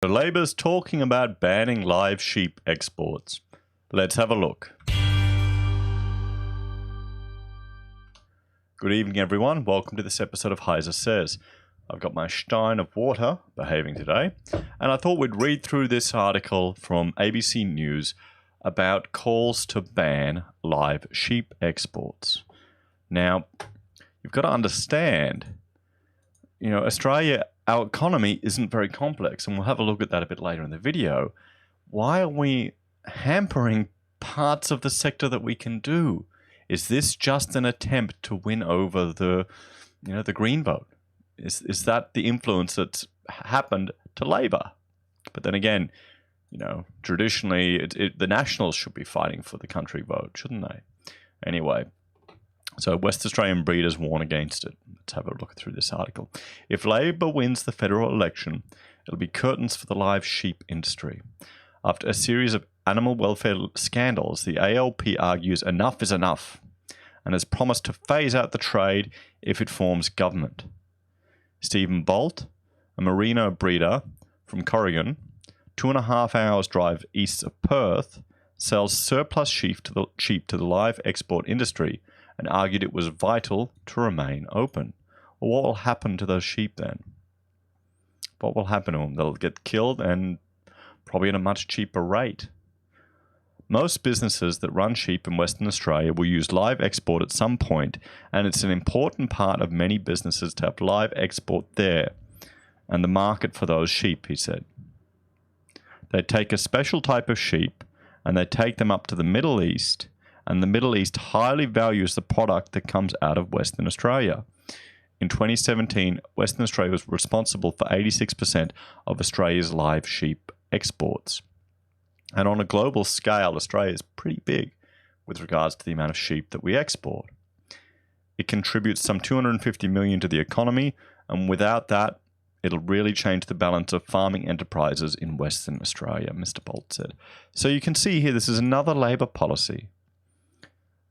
Labor's talking about banning live sheep exports. Let's have a look. Good evening, everyone. Welcome to this episode of Heiser Says. I've got my stein of water behaving today, and I thought we'd read through this article from ABC News about calls to ban live sheep exports. Now, you've got to understand, Australia, our economy isn't very complex, and we'll have a look at that a bit later in the video. Why are we hampering parts of the sector that we can do? Is this just an attempt to win over the Green vote? Is that the influence that's happened to Labor? But then again, traditionally, the Nationals should be fighting for the country vote, shouldn't they? Anyway, so West Australian breeders warn against it. Let's have a look through this article. If Labor wins the federal election, it'll be curtains for the live sheep industry. After a series of animal welfare scandals, the ALP argues enough is enough and has promised to phase out the trade if it forms government. Stephen Bolt, a merino breeder from Corrigan, 2.5 hours drive east of Perth, sells surplus sheep to the live export industry and argued it was vital to remain open. Well, what will happen to those sheep then? What will happen to them? They'll get killed, and probably at a much cheaper rate. Most businesses that run sheep in Western Australia will use live export at some point, and it's an important part of many businesses to have live export there and the market for those sheep, he said. They take a special type of sheep and they take them up to the Middle East, and the Middle East highly values the product that comes out of Western Australia. In 2017, Western Australia was responsible for 86% of Australia's live sheep exports. And on a global scale, Australia is pretty big with regards to the amount of sheep that we export. It contributes some $250 million to the economy, and without that, it'll really change the balance of farming enterprises in Western Australia, Mr. Bolt said. So you can see here, this is another Labor policy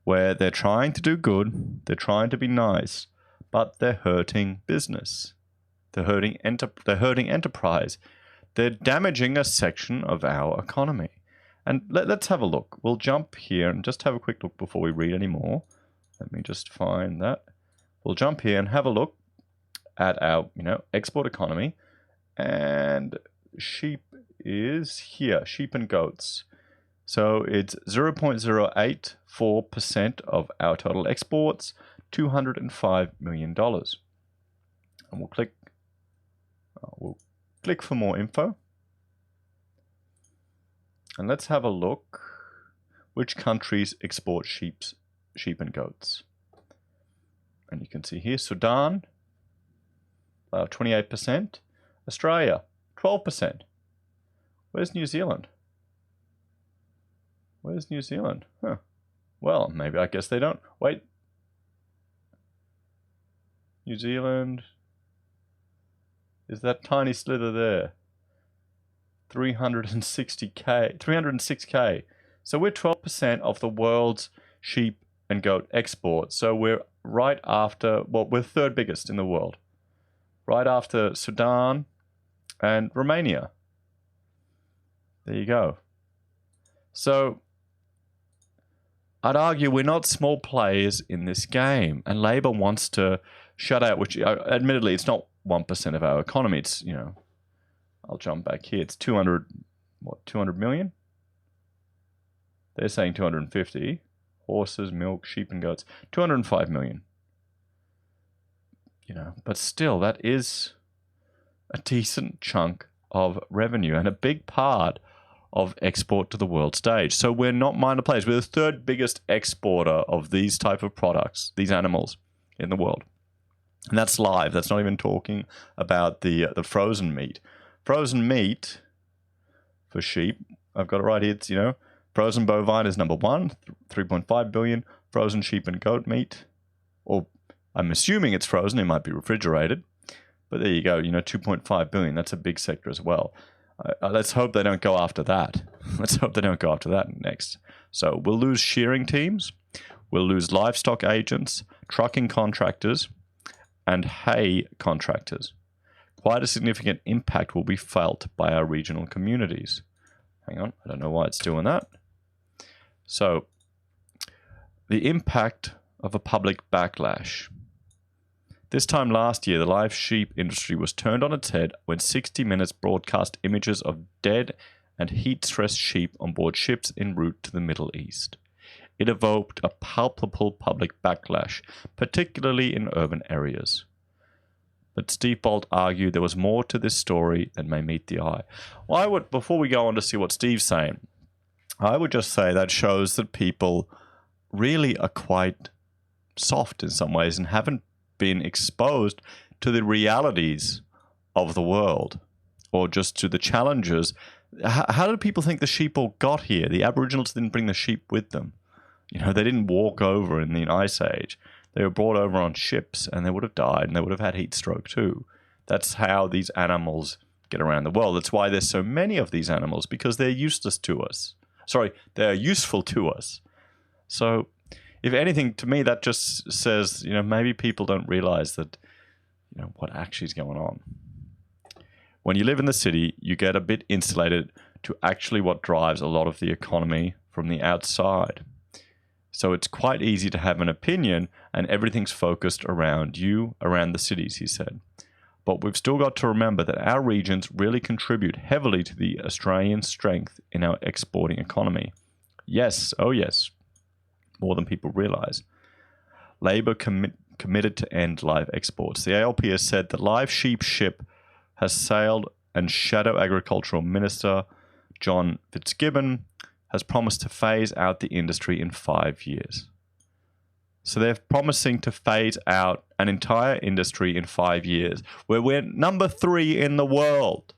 where they're trying to do good, they're trying to be nice, but they're hurting business. They're hurting enterprise. They're damaging a section of our economy. And let's have a look. We'll jump here and just have a quick look before we read any more. Let me just find that. We'll jump here and have a look at our, export economy. And sheep is here, sheep and goats. So it's 0.084% of our total exports, $205 million. And we'll click for more info. And let's have a look which countries export sheep and goats. And you can see here Sudan, 28%. Australia, 12%. Where's New Zealand? Where's New Zealand? Huh. Well, maybe I guess they don't. Wait. New Zealand is that tiny slither there. 306k. So we're 12% of the world's sheep and goat exports. So we're right after, we're third biggest in the world. Right after Sudan and Romania. There you go. So I'd argue we're not small players in this game, and Labor wants to shut out, which admittedly it's not 1% of our economy. It's, I'll jump back here. It's 200 million? They're saying 250. Horses, milk, sheep and goats. 205 million. But still, that is a decent chunk of revenue and a big part of export to the world stage. So we're not minor players. We're the third biggest exporter of these type of products, these animals in the world. And that's live. That's not even talking about the frozen meat. Frozen meat for sheep, I've got it right here. It's, frozen bovine is number one, 3.5 billion. Frozen sheep and goat meat, or I'm assuming it's frozen. It might be refrigerated. But there you go, 2.5 billion. That's a big sector as well. Let's hope they don't go after that. Let's hope they don't go after that next. So we'll lose shearing teams. We'll lose livestock agents, trucking contractors, and hay contractors. quite a significant impact will be felt by our regional communities. Hang on, I don't know why it's doing that. So, the impact of a public backlash. This time last year, the live sheep industry was turned on its head when 60 Minutes broadcast images of dead and heat-stressed sheep on board ships en route to the Middle East. It evoked a palpable public backlash, particularly in urban areas. But Steve Bolt argued there was more to this story than may meet the eye. Well, before we go on to see what Steve's saying, I would just say that shows that people really are quite soft in some ways and haven't been exposed to the realities of the world or just to the challenges. How did people think the sheep all got here? The Aboriginals didn't bring the sheep with them. You know, they didn't walk over in the Ice Age. They were brought over on ships and they would have died and they would have had heat stroke too. That's how these animals get around the world. That's why there's so many of these animals, because they're useless to us. Sorry, they're useful to us. So, if anything, to me, that just says, you know, maybe people don't realize that, you know, what actually is going on. When you live in the city, you get a bit insulated to actually what drives a lot of the economy from the outside. So it's quite easy to have an opinion and everything's focused around you, around the cities, he said. But we've still got to remember that our regions really contribute heavily to the Australian strength in our exporting economy. Yes, oh yes, more than people realize. Labor committed to end live exports. The ALP has said that live sheep ship has sailed, and Shadow Agricultural Minister John Fitzgibbon has promised to phase out the industry in 5 years. So they're promising to phase out an entire industry in 5 years, where we're number 3 in the world.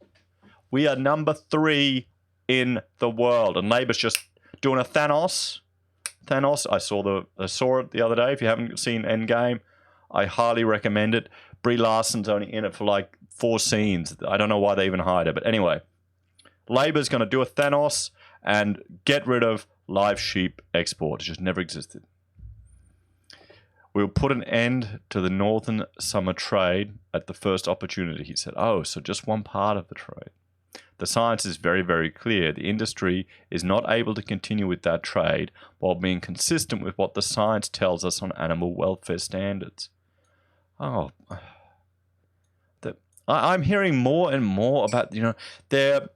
We are number 3 in the world, and Labor's just doing a Thanos. I saw it the other day. If you haven't seen Endgame, I highly recommend it. Brie Larson's only in it for like 4 scenes. I don't know why they even hide her, but anyway, Labor's going to do a Thanos and get rid of live sheep export. It just never existed. We'll put an end to the northern summer trade at the first opportunity, he said. Oh, so just one part of the trade. The science is very, very clear. The industry is not able to continue with that trade while being consistent with what the science tells us on animal welfare standards. Oh, I'm hearing more and more about, you know, they're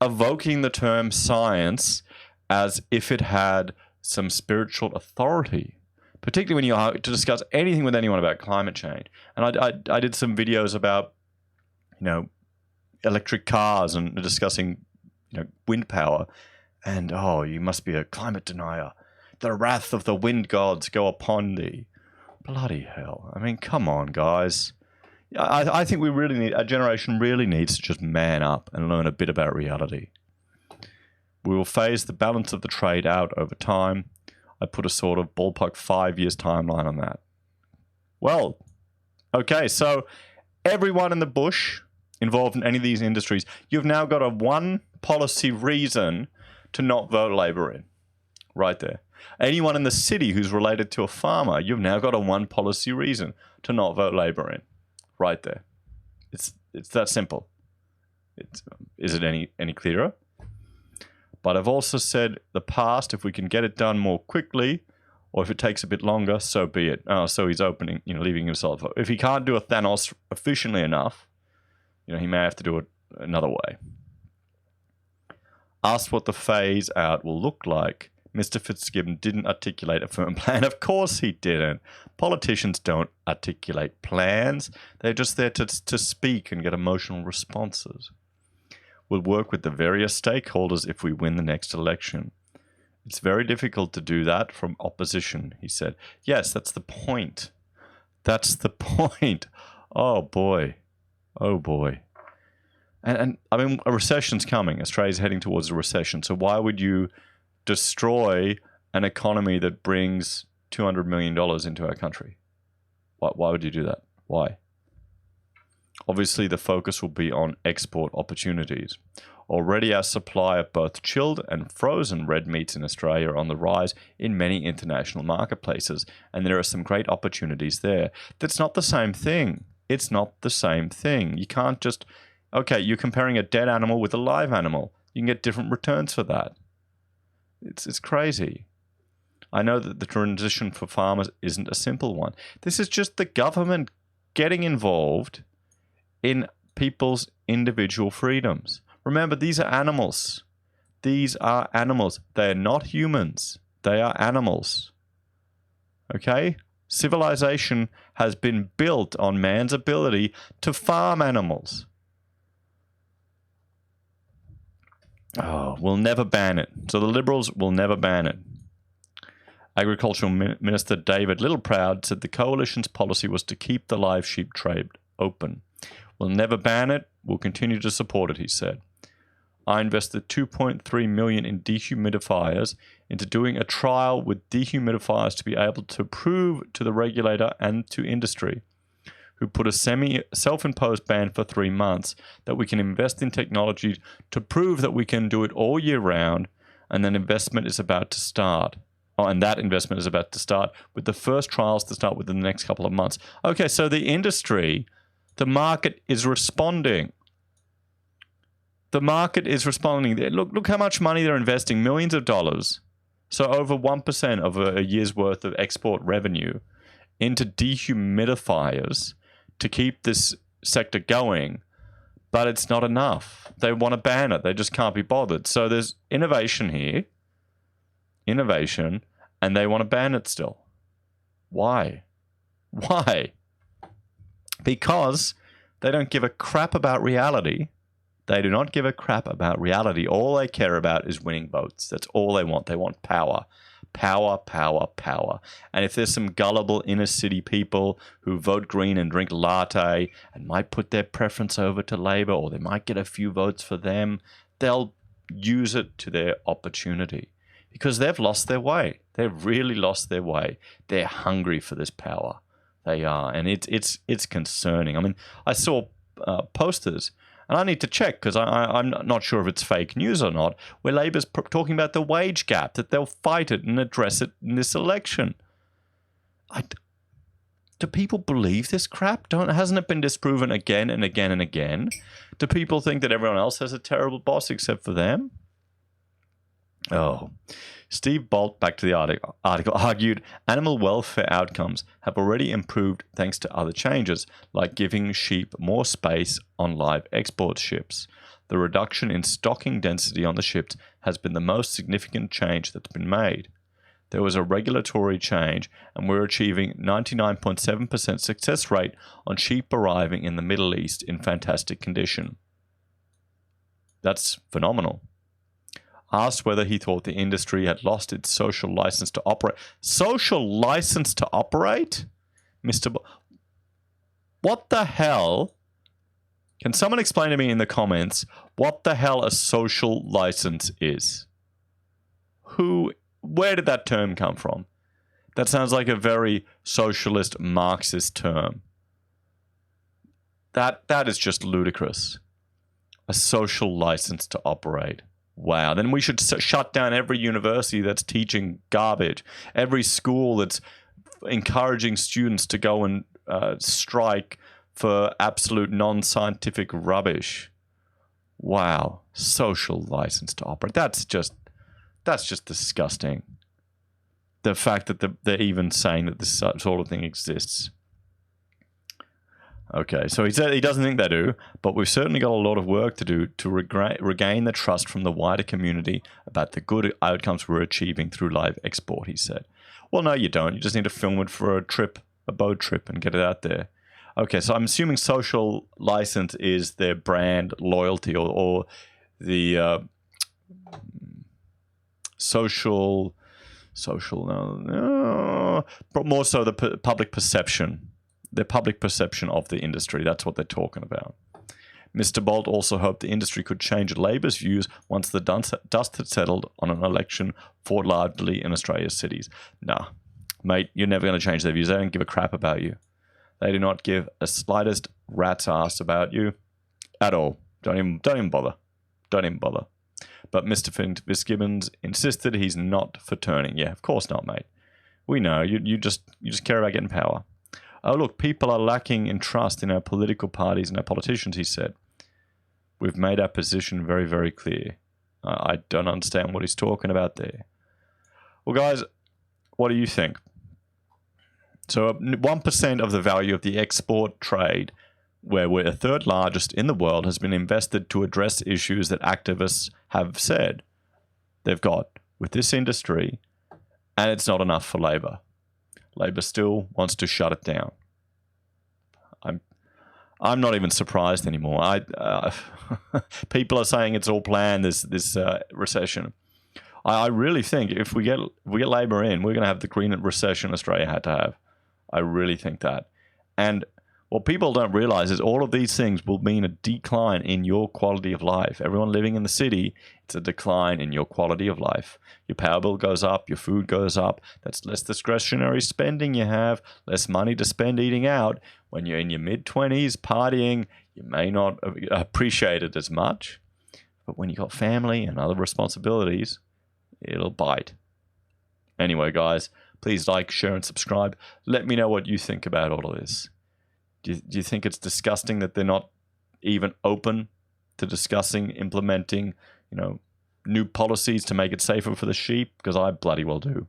evoking the term science as if it had some spiritual authority, particularly when you are to discuss anything with anyone about climate change. And I did some videos about, you know, electric cars and discussing, you know, wind power. And, oh, you must be a climate denier. The wrath of the wind gods go upon thee. Bloody hell. I mean, come on, guys. I think our generation really needs to just man up and learn a bit about reality. We will phase the balance of the trade out over time. I put a sort of ballpark 5 years timeline on that. Well, okay, so everyone in the bush involved in any of these industries, you've now got a one policy reason to not vote Labor in. Right there. Anyone in the city who's related to a farmer, you've now got a one policy reason to not vote Labor in. Right there. It's that simple. Is it any clearer? But I've also said the past, if we can get it done more quickly, or if it takes a bit longer, so be it. Oh, so he's opening, you know, leaving himself. If he can't do a Thanos efficiently enough, you know, he may have to do it another way. Asked what the phase out will look like, Mr. Fitzgibbon didn't articulate a firm plan. Of course he didn't. Politicians don't articulate plans. They're just there to speak and get emotional responses. We'll work with the various stakeholders if we win the next election. It's very difficult to do that from opposition, he said. Yes, that's the point. That's the point. Oh, boy. Oh, boy. And I mean, a recession's coming. Australia's heading towards a recession. So why would you destroy an economy that brings $200 million into our country? Why would you do that? Why? Obviously, the focus will be on export opportunities. Already, our supply of both chilled and frozen red meats in Australia are on the rise in many international marketplaces, and there are some great opportunities there. That's not the same thing. It's not the same thing. You can't just, okay, you're comparing a dead animal with a live animal. You can get different returns for that. It's crazy. I know that the transition for farmers isn't a simple one. This is just the government getting involved in people's individual freedoms. Remember, these are animals. These are animals. They are not humans. They are animals. Okay? Civilization has been built on man's ability to farm animals. Oh, we'll never ban it. So the Liberals will never ban it. Agricultural Minister David Littleproud said the coalition's policy was to keep the live sheep trade open. We'll never ban it. We'll continue to support it, he said. I invested $2.3 million in dehumidifiers into doing a trial with dehumidifiers to be able to prove to the regulator and to industry, who put a self-imposed ban for 3 months, that we can invest in technology to prove that we can do it all year round, and then investment is about to start. Oh, and that investment is about to start with the first trials to start within the next couple of months. Okay, so the industry, the market is responding. The market is responding. Look how much money they're investing, millions of dollars. So over 1% of a year's worth of export revenue into dehumidifiers to keep this sector going. But it's not enough. They want to ban it. They just can't be bothered. So there's innovation here. Innovation. And they want to ban it still. Why? Why? Because they don't give a crap about reality. They do not give a crap about reality. All they care about is winning votes. That's all they want. They want power. Power, power, power. And if there's some gullible inner city people who vote green and drink latte and might put their preference over to Labor, or they might get a few votes for them, they'll use it to their opportunity because they've lost their way. They've really lost their way. They're hungry for this power. They are. And it's concerning. I mean, I saw posters. And I need to check because I'm not sure if it's fake news or not, where Labor's talking about the wage gap, that they'll fight it and address it in this election. Do people believe this crap? Hasn't it been disproven again and again and again? Do people think that everyone else has a terrible boss except for them? Oh. Steve Bolt, back to the article, argued animal welfare outcomes have already improved thanks to other changes, like giving sheep more space on live export ships. The reduction in stocking density on the ships has been the most significant change that's been made. There was a regulatory change, and we're achieving 99.7% success rate on sheep arriving in the Middle East in fantastic condition. That's phenomenal. Asked whether he thought the industry had lost its social license to operate. Social license to operate? What the hell? Can someone explain to me in the comments what the hell a social license is? Where did that term come from? That sounds like a very socialist Marxist term. That is just ludicrous. A social license to operate. Wow, then we should shut down every university that's teaching garbage, every school that's encouraging students to go and strike for absolute non-scientific rubbish. Wow, social license to operate. That's just disgusting. The fact that they're even saying that this sort of thing exists. Okay, so he said he doesn't think they do, but we've certainly got a lot of work to do to regain the trust from the wider community about the good outcomes we're achieving through live export, he said. Well, no, you don't. You just need to film it for a boat trip, and get it out there. Okay, so I'm assuming social license is their brand loyalty or the but more so the public perception. The public perception of the industry. That's what they're talking about. Mr. Bolt also hoped the industry could change Labor's views once the dust had settled on an election fought largely in Australia's cities. Nah, mate, you're never going to change their views. They don't give a crap about you. They do not give a slightest rat's ass about you at all. Don't even bother. Don't even bother. But Mr. Fitzgibbons insisted he's not for turning. Yeah, of course not, mate. We know. You just care about getting power. Oh, look, people are lacking in trust in our political parties and our politicians, he said. We've made our position very, very clear. I don't understand what he's talking about there. Well, guys, what do you think? So 1% of the value of the export trade, where we're the third largest in the world, has been invested to address issues that activists have said they've got with this industry, and it's not enough for Labor. Labor still wants to shut it down. I'm not even surprised anymore. People are saying it's all planned, this recession. I really think if we get Labor in, we're going to have the green recession Australia had to have. I really think that. And what people don't realize is all of these things will mean a decline in your quality of life. Everyone living in the city, it's a decline in your quality of life. Your power bill goes up, your food goes up. That's less discretionary spending you have, less money to spend eating out. When you're in your mid-20s partying, you may not appreciate it as much. But when you've got family and other responsibilities, it'll bite. Anyway, guys, please like, share, and subscribe. Let me know what you think about all of this. Do you think it's disgusting that they're not even open to discussing, implementing, new policies to make it safer for the sheep? Because I bloody well do.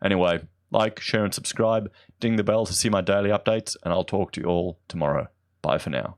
Anyway, like, share, and subscribe. Ding the bell to see my daily updates, and I'll talk to you all tomorrow. Bye for now.